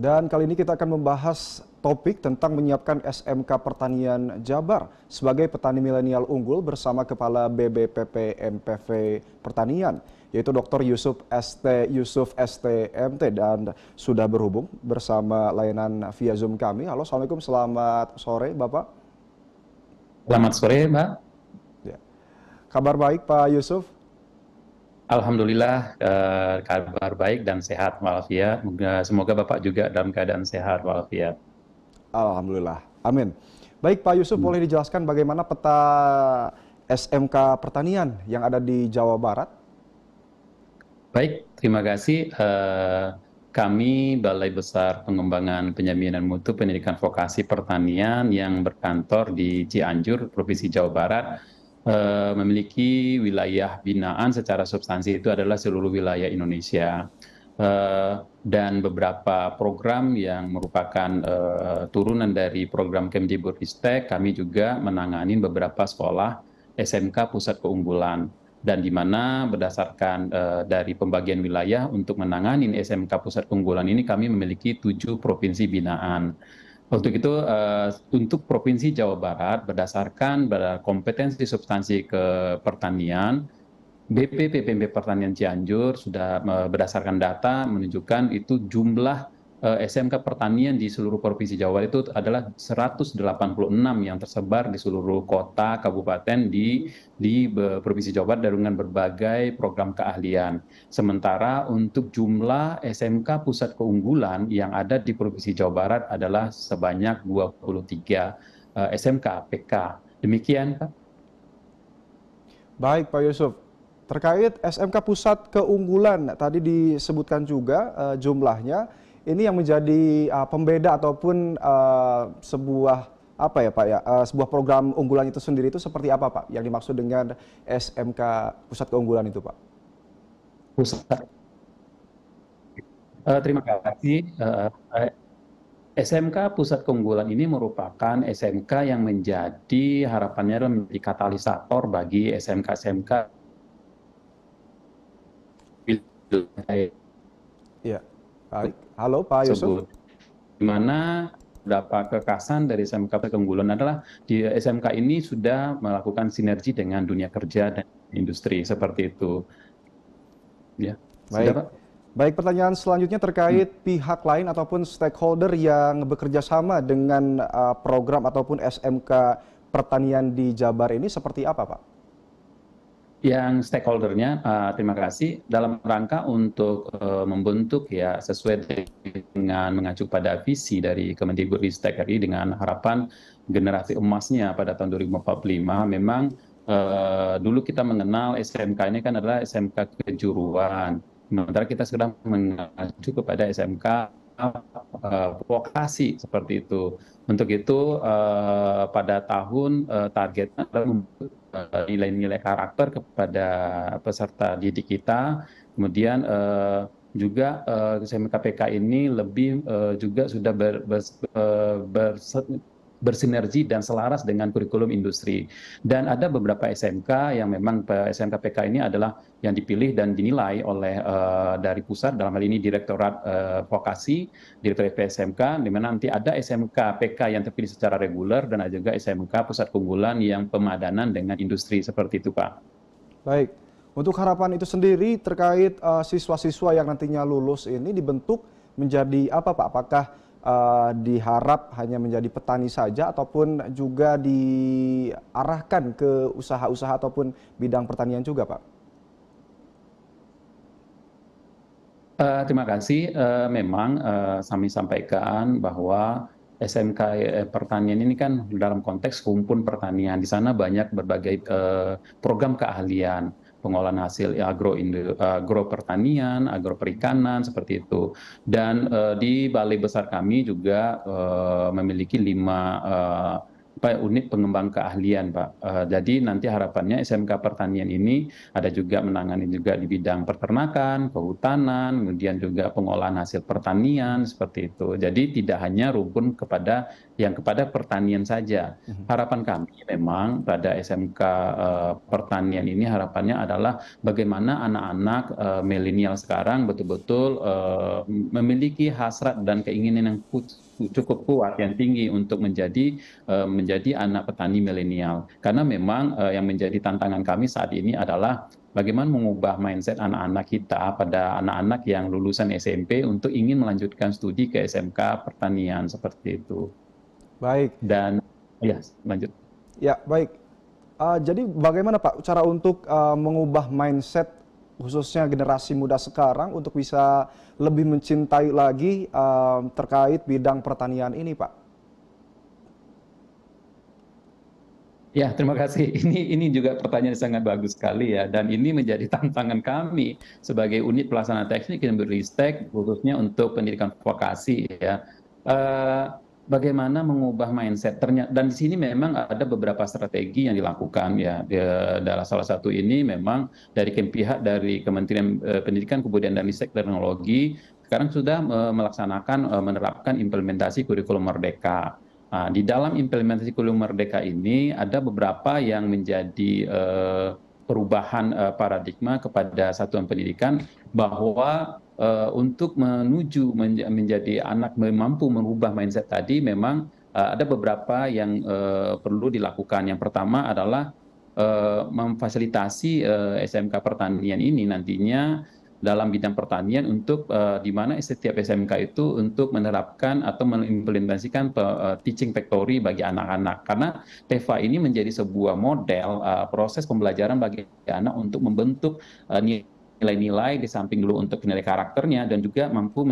Dan kali ini kita akan membahas topik tentang menyiapkan SMK Pertanian Jabar sebagai petani milenial unggul bersama Kepala BBPP MPV Pertanian, yaitu Dr. Yusuf STMT, dan sudah berhubung bersama layanan via Zoom kami. Halo, Assalamualaikum, selamat sore Bapak. Selamat sore, Mbak. Ya. Kabar baik Pak Yusuf? Alhamdulillah, kabar baik dan sehat walafiat. Semoga Bapak juga dalam keadaan sehat walafiat. Alhamdulillah, amin. Baik Pak Yusuf, boleh dijelaskan bagaimana peta SMK Pertanian yang ada di Jawa Barat? Baik, terima kasih. Kami Balai Besar Pengembangan Penjaminan Mutu Pendidikan Vokasi Pertanian yang berkantor di Cianjur, Provinsi Jawa Barat, memiliki wilayah binaan secara substansi itu adalah seluruh wilayah Indonesia. Dan beberapa program yang merupakan turunan dari program Kemdikbudristek, kami juga menangani beberapa sekolah SMK Pusat Keunggulan. Dan di mana berdasarkan dari pembagian wilayah untuk menangani SMK Pusat Keunggulan ini kami memiliki 7 provinsi binaan. Untuk itu, untuk Provinsi Jawa Barat, berdasarkan kompetensi substansi pertanian, BPPPMB Pertanian Cianjur sudah berdasarkan data menunjukkan itu jumlah SMK Pertanian di seluruh Provinsi Jawa Barat itu adalah 186 yang tersebar di seluruh kota, kabupaten di Provinsi Jawa Barat dengan berbagai program keahlian. Sementara untuk jumlah SMK Pusat Keunggulan yang ada di Provinsi Jawa Barat adalah sebanyak 23 SMK PK. Demikian, Pak. Baik Pak Yusuf, terkait SMK Pusat Keunggulan tadi disebutkan juga jumlahnya, ini yang menjadi pembeda ataupun sebuah apa ya Pak ya, sebuah program unggulan itu sendiri itu seperti apa Pak yang dimaksud dengan SMK Pusat Keunggulan itu Pak? Pusat. Terima kasih. SMK Pusat Keunggulan ini merupakan SMK yang menjadi harapannya adalah menjadi katalisator bagi SMK-SMK Ya, baik. Halo Pak Yusuf. Di mana beberapa kekasan dari SMK Keunggulan adalah di SMK ini sudah melakukan sinergi dengan dunia kerja dan industri seperti itu. Ya, sudah Baik. Pak. Baik, pertanyaan selanjutnya terkait pihak lain ataupun stakeholder yang bekerja sama dengan program ataupun SMK Pertanian di Jabar ini seperti apa Pak? Yang stakeholdernya, terima kasih, dalam rangka untuk membentuk ya sesuai dengan mengacu pada visi dari Kemendikbudristek RI dengan harapan generasi emasnya pada tahun 2045. Memang dulu kita mengenal SMK ini kan adalah SMK kejuruan, sementara kita sedang mengacu kepada SMK vokasi seperti itu. Untuk itu pada tahun targetnya adalah membentuk nilai-nilai karakter kepada peserta didik kita. Kemudian juga SMK PK ini lebih juga sudah bersinergi dan selaras dengan kurikulum industri. Dan ada beberapa SMK yang memang SMK PK ini adalah yang dipilih dan dinilai oleh dari pusat, dalam hal ini Direktorat Vokasi, Direktorat PSMK, di mana nanti ada SMK PK yang terpilih secara reguler dan ada juga SMK Pusat Keunggulan yang pemadanan dengan industri seperti itu, Pak. Baik, untuk harapan itu sendiri terkait siswa-siswa yang nantinya lulus ini dibentuk menjadi apa Pak? Apakah diharap hanya menjadi petani saja ataupun juga diarahkan ke usaha-usaha ataupun bidang pertanian juga Pak? Terima kasih. Memang kami sampaikan bahwa SMK Pertanian ini kan dalam konteks rumpun pertanian. Di sana banyak berbagai program keahlian, pengolahan hasil agro pertanian, agro perikanan, seperti itu. Dan di Balai Besar kami juga memiliki 5 unit pengembang keahlian, Pak. Jadi nanti harapannya SMK Pertanian ini ada juga menangani juga di bidang peternakan, kehutanan, kemudian juga pengolahan hasil pertanian seperti itu. Jadi tidak hanya rumpun kepada pertanian saja. Mhm. Harapan kami memang pada SMK Pertanian ini harapannya adalah bagaimana anak-anak milenial sekarang betul-betul memiliki hasrat dan keinginan yang cukup kuat, yang tinggi untuk menjadi anak petani milenial. Karena memang yang menjadi tantangan kami saat ini adalah bagaimana mengubah mindset anak-anak kita pada anak-anak yang lulusan SMP untuk ingin melanjutkan studi ke SMK Pertanian seperti itu. Baik, Dan ya, lanjut. ya baik. Jadi bagaimana Pak cara untuk mengubah mindset khususnya generasi muda sekarang untuk bisa lebih mencintai lagi terkait bidang pertanian ini, Pak? Ya, terima kasih. Ini juga pertanyaan yang sangat bagus sekali ya, dan ini menjadi tantangan kami sebagai unit pelaksana teknik yang beristek khususnya untuk pendidikan vokasi ya. Eh, Bagaimana mengubah mindset? Dan di sini memang ada beberapa strategi yang dilakukan ya. Dalam salah satu ini memang dari pihak dari Kementerian Pendidikan Kebudayaan dan Ristek Teknologi sekarang sudah melaksanakan menerapkan implementasi kurikulum Merdeka. Nah, di dalam implementasi kurikulum Merdeka ini ada beberapa yang menjadi perubahan paradigma kepada satuan pendidikan bahwa untuk menuju menjadi anak mampu merubah mindset tadi memang ada beberapa yang perlu dilakukan. Yang pertama adalah memfasilitasi SMK Pertanian ini nantinya dalam bidang pertanian untuk di mana setiap SMK itu untuk menerapkan atau mengimplementasikan teaching factory bagi anak-anak. Karena TEFA ini menjadi sebuah model proses pembelajaran bagi anak untuk membentuk nilai-nilai di samping dulu untuk nilai karakternya dan juga mampu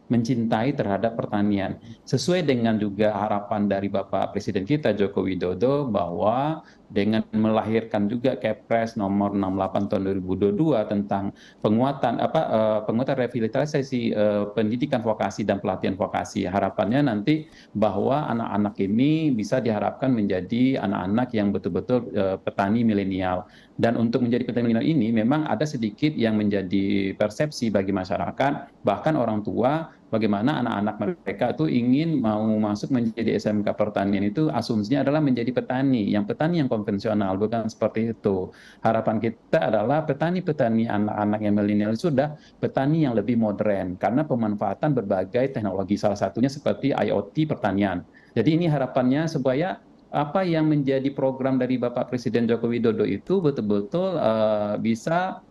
mencintai terhadap pertanian. Sesuai dengan juga harapan dari Bapak Presiden kita Joko Widodo bahwa dengan melahirkan juga Kepres nomor 68 tahun 2022 tentang penguatan revitalisasi pendidikan vokasi dan pelatihan vokasi. Harapannya nanti bahwa anak-anak ini bisa diharapkan menjadi anak-anak yang betul-betul petani milenial. Dan untuk menjadi petani milenial ini memang ada sedikit yang menjadi persepsi bagi masyarakat, bahkan orang tua, bagaimana anak-anak mereka itu ingin mau masuk menjadi SMK Pertanian itu asumsinya adalah menjadi petani yang konvensional, bukan seperti itu. Harapan kita adalah petani-petani anak-anak yang milenial sudah petani yang lebih modern karena pemanfaatan berbagai teknologi, salah satunya seperti IoT pertanian. Jadi ini harapannya supaya apa yang menjadi program dari Bapak Presiden Joko Widodo itu betul-betul bisa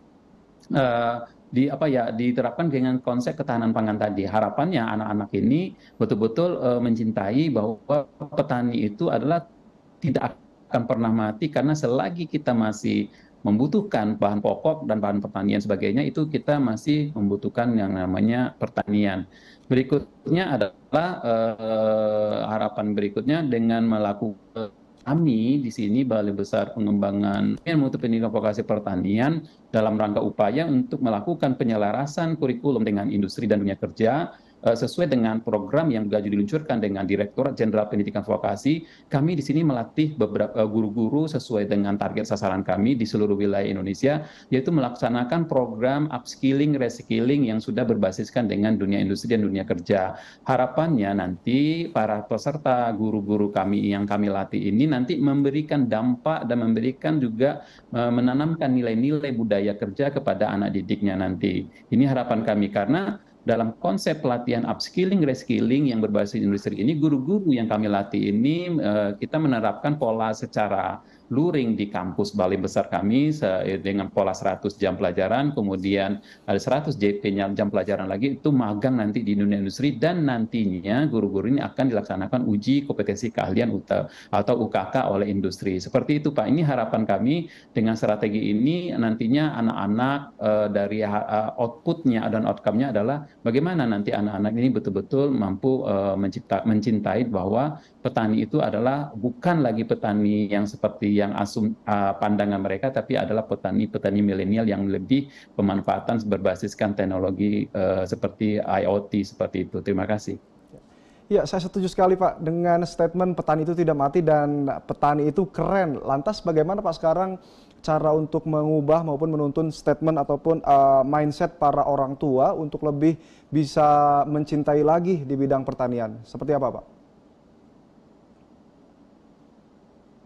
diterapkan dengan konsep ketahanan pangan tadi. Harapannya anak-anak ini betul-betul mencintai bahwa petani itu adalah tidak akan pernah mati karena selagi kita masih membutuhkan bahan pokok dan bahan pertanian sebagainya itu kita masih membutuhkan yang namanya pertanian. Berikutnya adalah harapan berikutnya dengan melakukan kami di sini Balai Besar Pengembangan Mutu Pendidikan Vokasi Pertanian dalam rangka upaya untuk melakukan penyelarasan kurikulum dengan industri dan dunia kerja sesuai dengan program yang sudah diluncurkan dengan Direktorat Jenderal Pendidikan Vokasi. Kami di sini melatih beberapa guru-guru sesuai dengan target sasaran kami di seluruh wilayah Indonesia, yaitu melaksanakan program upskilling, reskilling yang sudah berbasiskan dengan dunia industri dan dunia kerja. Harapannya nanti para peserta guru-guru kami yang kami latih ini nanti memberikan dampak dan memberikan juga menanamkan nilai-nilai budaya kerja kepada anak didiknya nanti. Ini harapan kami karena dalam konsep pelatihan upskilling, reskilling yang berbasis industri ini, guru-guru yang kami latih ini kita menerapkan pola secara luring di kampus Balai Besar kami dengan pola 100 jam pelajaran, kemudian ada 100 JP jam pelajaran lagi itu magang nanti di dunia industri dan nantinya guru-guru ini akan dilaksanakan uji kompetensi keahlian atau UKK oleh industri. Seperti itu Pak, ini harapan kami dengan strategi ini nantinya anak-anak dari outputnya dan outcome-nya adalah bagaimana nanti anak-anak ini betul-betul mampu mencintai bahwa petani itu adalah bukan lagi petani yang seperti yang pandangan mereka, tapi adalah petani-petani milenial yang lebih pemanfaatan berbasiskan teknologi seperti IoT seperti itu. Terima kasih. Ya, saya setuju sekali Pak dengan statement petani itu tidak mati dan petani itu keren. Lantas bagaimana Pak sekarang cara untuk mengubah maupun menuntun statement ataupun mindset para orang tua untuk lebih bisa mencintai lagi di bidang pertanian? Seperti apa Pak?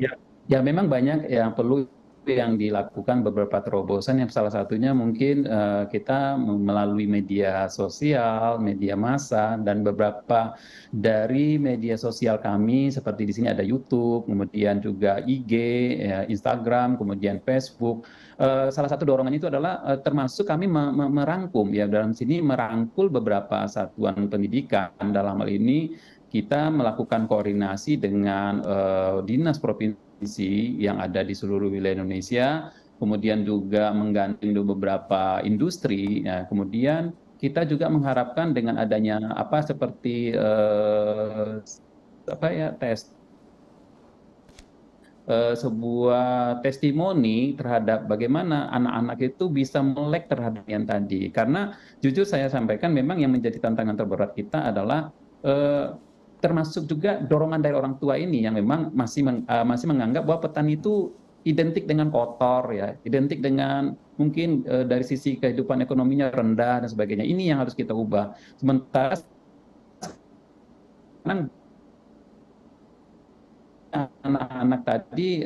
Ya, ya memang banyak yang perlu yang dilakukan beberapa terobosan yang salah satunya mungkin kita melalui media sosial, media massa dan beberapa dari media sosial kami seperti di sini ada YouTube, kemudian juga IG, ya, Instagram, kemudian Facebook. Salah satu dorongan itu adalah termasuk kami merangkum ya dalam sini merangkul beberapa satuan pendidikan dalam hal ini kita melakukan koordinasi dengan dinas provinsi yang ada di seluruh wilayah Indonesia, kemudian juga menggandeng beberapa industri. Ya, kemudian kita juga mengharapkan dengan adanya apa seperti apa ya sebuah testimoni terhadap bagaimana anak-anak itu bisa melek terhadap yang tadi. Karena jujur saya sampaikan memang yang menjadi tantangan terberat kita adalah eh, termasuk juga dorongan dari orang tua ini yang memang masih menganggap bahwa petani itu identik dengan kotor ya, identik dengan mungkin dari sisi kehidupan ekonominya rendah dan sebagainya. Ini yang harus kita ubah. Sementara sekarang anak-anak tadi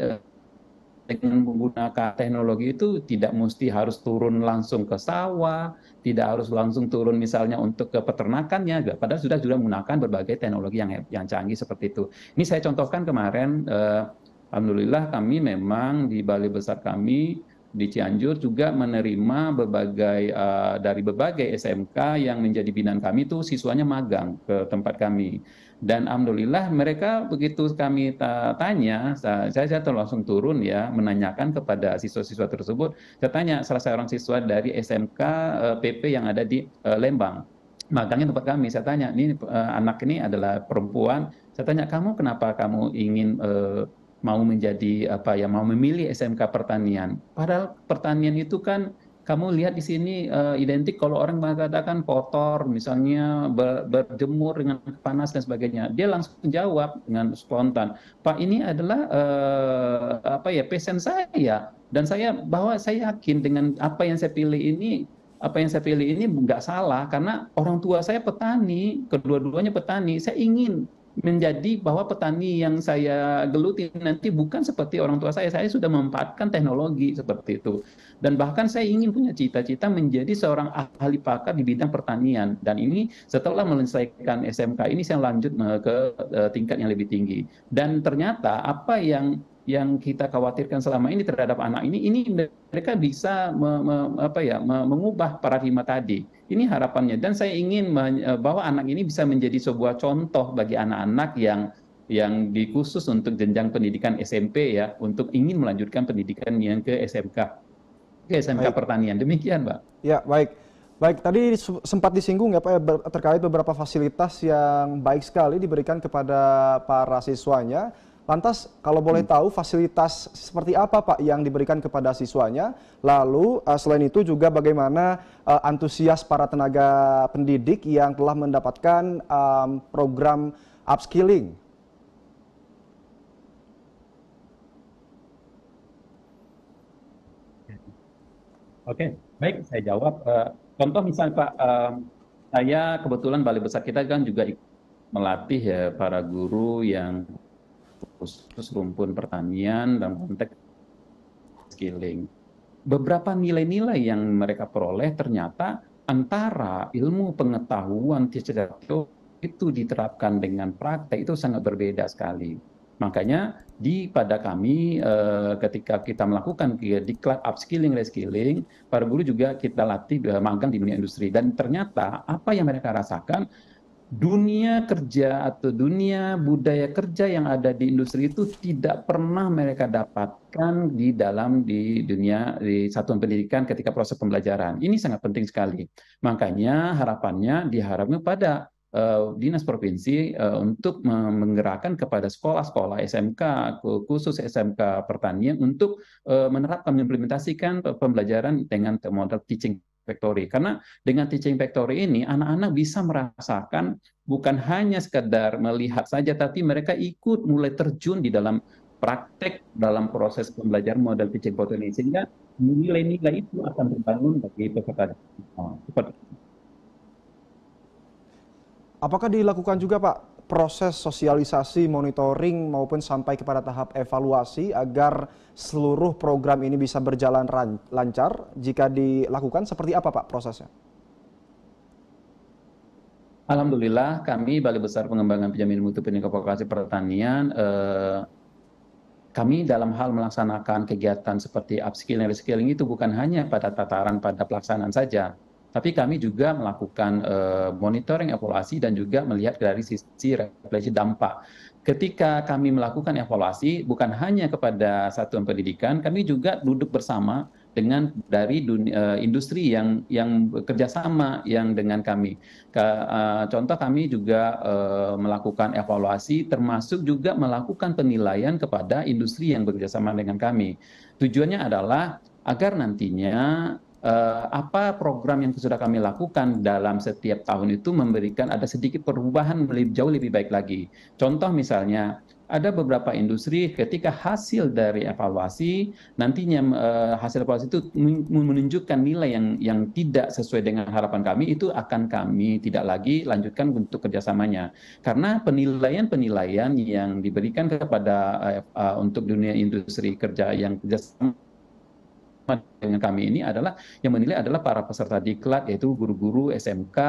dengan menggunakan teknologi itu tidak mesti harus turun langsung ke sawah, tidak harus langsung turun misalnya untuk ke peternakannya, padahal sudah menggunakan berbagai teknologi yang canggih seperti itu. Ini saya contohkan kemarin, alhamdulillah kami memang di Balai Besar kami di Cianjur juga menerima dari berbagai SMK yang menjadi binaan kami itu siswanya magang ke tempat kami. Dan alhamdulillah mereka begitu kami tanya, saya langsung turun ya menanyakan kepada siswa-siswa tersebut. Saya tanya salah seorang siswa dari SMK PP yang ada di Lembang, magangnya tempat kami. Saya tanya, ini anak ini adalah perempuan. Saya tanya, kamu kenapa kamu ingin mau menjadi apa ya, mau memilih SMK pertanian? Padahal pertanian itu kan kamu lihat di sini identik kalau orang mengatakan kotor, misalnya berjemur dengan panas dan sebagainya. Dia langsung jawab dengan spontan, Pak ini adalah apa ya passion saya dan saya yakin dengan apa yang saya pilih ini nggak salah karena orang tua saya petani, kedua-duanya petani. Saya ingin menjadi bahwa petani yang saya geluti nanti bukan seperti orang tua saya. Saya sudah memanfaatkan teknologi seperti itu. Dan bahkan saya ingin punya cita-cita menjadi seorang ahli pakar di bidang pertanian. Dan ini setelah menyelesaikan SMK ini saya lanjut ke tingkat yang lebih tinggi. Dan ternyata apa yang kita khawatirkan selama ini terhadap anak ini mereka bisa mengubah paradigma tadi. Ini harapannya dan saya ingin bahwa anak ini bisa menjadi sebuah contoh bagi anak-anak yang dikhusus untuk jenjang pendidikan SMP ya, untuk ingin melanjutkan pendidikan yang ke SMK Baik. pertanian. Demikian, Mbak. Ya, baik. Baik, tadi sempat disinggung ya Pak ya, terkait beberapa fasilitas yang baik sekali diberikan kepada para siswanya. Lantas kalau boleh tahu fasilitas seperti apa Pak yang diberikan kepada siswanya? Lalu selain itu juga bagaimana antusias para tenaga pendidik yang telah mendapatkan program upskilling? Oke, baik, saya jawab. Contoh misalnya Pak, saya kebetulan Balai Besar kita kan juga melatih ya para guru yang khusus rumpun pertanian dalam konteks skilling. Beberapa nilai-nilai yang mereka peroleh ternyata antara ilmu pengetahuan itu diterapkan dengan praktek itu sangat berbeda sekali. Makanya pada kami ketika kita melakukan diklat upskilling, reskilling, para guru juga kita latih magang di dunia industri dan ternyata apa yang mereka rasakan dunia kerja atau dunia budaya kerja yang ada di industri itu tidak pernah mereka dapatkan di dunia di satuan pendidikan ketika proses pembelajaran. Ini sangat penting sekali. Makanya harapannya diharapkan pada dinas provinsi untuk menggerakkan kepada sekolah-sekolah SMK khusus SMK pertanian untuk menerapkan mengimplementasikan pembelajaran dengan model teaching Factory. Karena dengan Teaching Factory ini, anak-anak bisa merasakan bukan hanya sekedar melihat saja, tapi mereka ikut mulai terjun di dalam praktek dalam proses pembelajaran model Teaching Factory ini. Sehingga nilai-nilai itu akan terbangun bagi peserta didik. Seperti Apakah dilakukan juga Pak proses sosialisasi, monitoring maupun sampai kepada tahap evaluasi agar seluruh program ini bisa berjalan lancar? Jika dilakukan seperti apa Pak prosesnya? Alhamdulillah, kami Balai Besar Pengembangan Penjaminan Mutu Pendidikan Vokasi Pertanian, kami dalam hal melaksanakan kegiatan seperti upskilling, reskilling itu bukan hanya pada tataran pada pelaksanaan saja, tapi kami juga melakukan monitoring, evaluasi, dan juga melihat dari sisi refleksi dampak. Ketika kami melakukan evaluasi, bukan hanya kepada satuan pendidikan, kami juga duduk bersama dengan dari industri yang bekerja sama yang dengan kami. Contoh kami juga melakukan evaluasi, termasuk juga melakukan penilaian kepada industri yang bekerja sama dengan kami. Tujuannya adalah agar nantinya apa program yang sudah kami lakukan dalam setiap tahun itu memberikan ada sedikit perubahan jauh lebih baik lagi. Contoh misalnya, ada beberapa industri ketika hasil dari evaluasi, nantinya hasil evaluasi itu menunjukkan nilai yang tidak sesuai dengan harapan kami, itu akan kami tidak lagi lanjutkan untuk kerjasamanya. Karena penilaian-penilaian yang diberikan kepada untuk dunia industri kerja yang kerjasama dengan kami ini adalah yang menilai adalah para peserta diklat, yaitu guru-guru SMK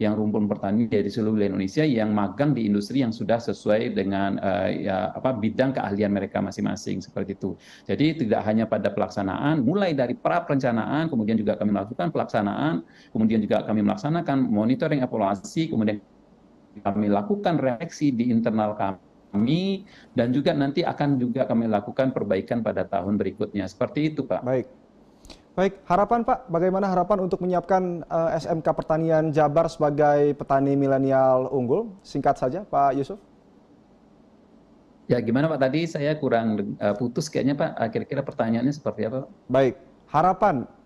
yang rumpun pertanian dari seluruh wilayah Indonesia yang magang di industri yang sudah sesuai dengan bidang keahlian mereka masing-masing, seperti itu. Jadi tidak hanya pada pelaksanaan, mulai dari pra perencanaan, kemudian juga kami melakukan pelaksanaan, kemudian juga kami melaksanakan monitoring, evaluasi, kemudian kami lakukan reaksi di internal kami, dan juga nanti akan juga kami lakukan perbaikan pada tahun berikutnya. Seperti itu, Pak. Baik. Baik, harapan Pak, bagaimana harapan untuk menyiapkan SMK Pertanian Jabar sebagai petani milenial unggul? Singkat saja Pak Yusuf. Ya, gimana Pak? Tadi saya kurang putus kayaknya Pak. Kira-kira pertanyaannya seperti apa? Baik,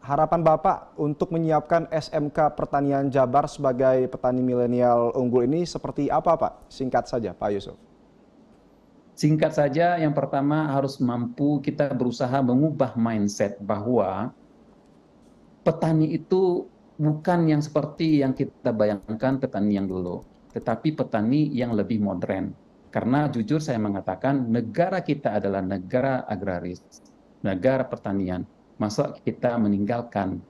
harapan Bapak untuk menyiapkan SMK Pertanian Jabar sebagai petani milenial unggul ini seperti apa Pak? Singkat saja Pak Yusuf. Singkat saja, yang pertama harus mampu kita berusaha mengubah mindset bahwa petani itu bukan yang seperti yang kita bayangkan petani yang dulu, tetapi petani yang lebih modern. Karena jujur saya mengatakan negara kita adalah negara agraris, negara pertanian. Masa kita meninggalkan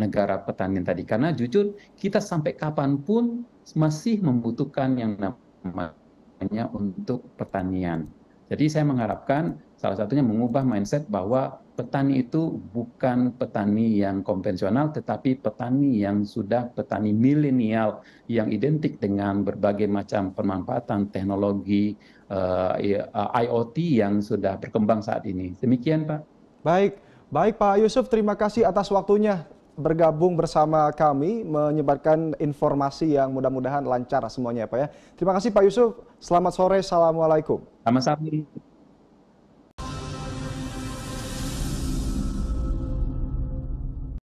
negara pertanian tadi? Karena jujur kita sampai kapanpun masih membutuhkan yang namanya untuk pertanian. Jadi saya mengharapkan salah satunya mengubah mindset bahwa petani itu bukan petani yang konvensional, tetapi petani yang sudah petani milenial yang identik dengan berbagai macam pemanfaatan teknologi IoT yang sudah berkembang saat ini. Demikian, Pak. Baik Pak Yusuf, terima kasih atas waktunya bergabung bersama kami, menyebarkan informasi yang mudah-mudahan lancar semuanya ya Pak ya. Terima kasih Pak Yusuf, selamat sore, Assalamualaikum. Sama-sama.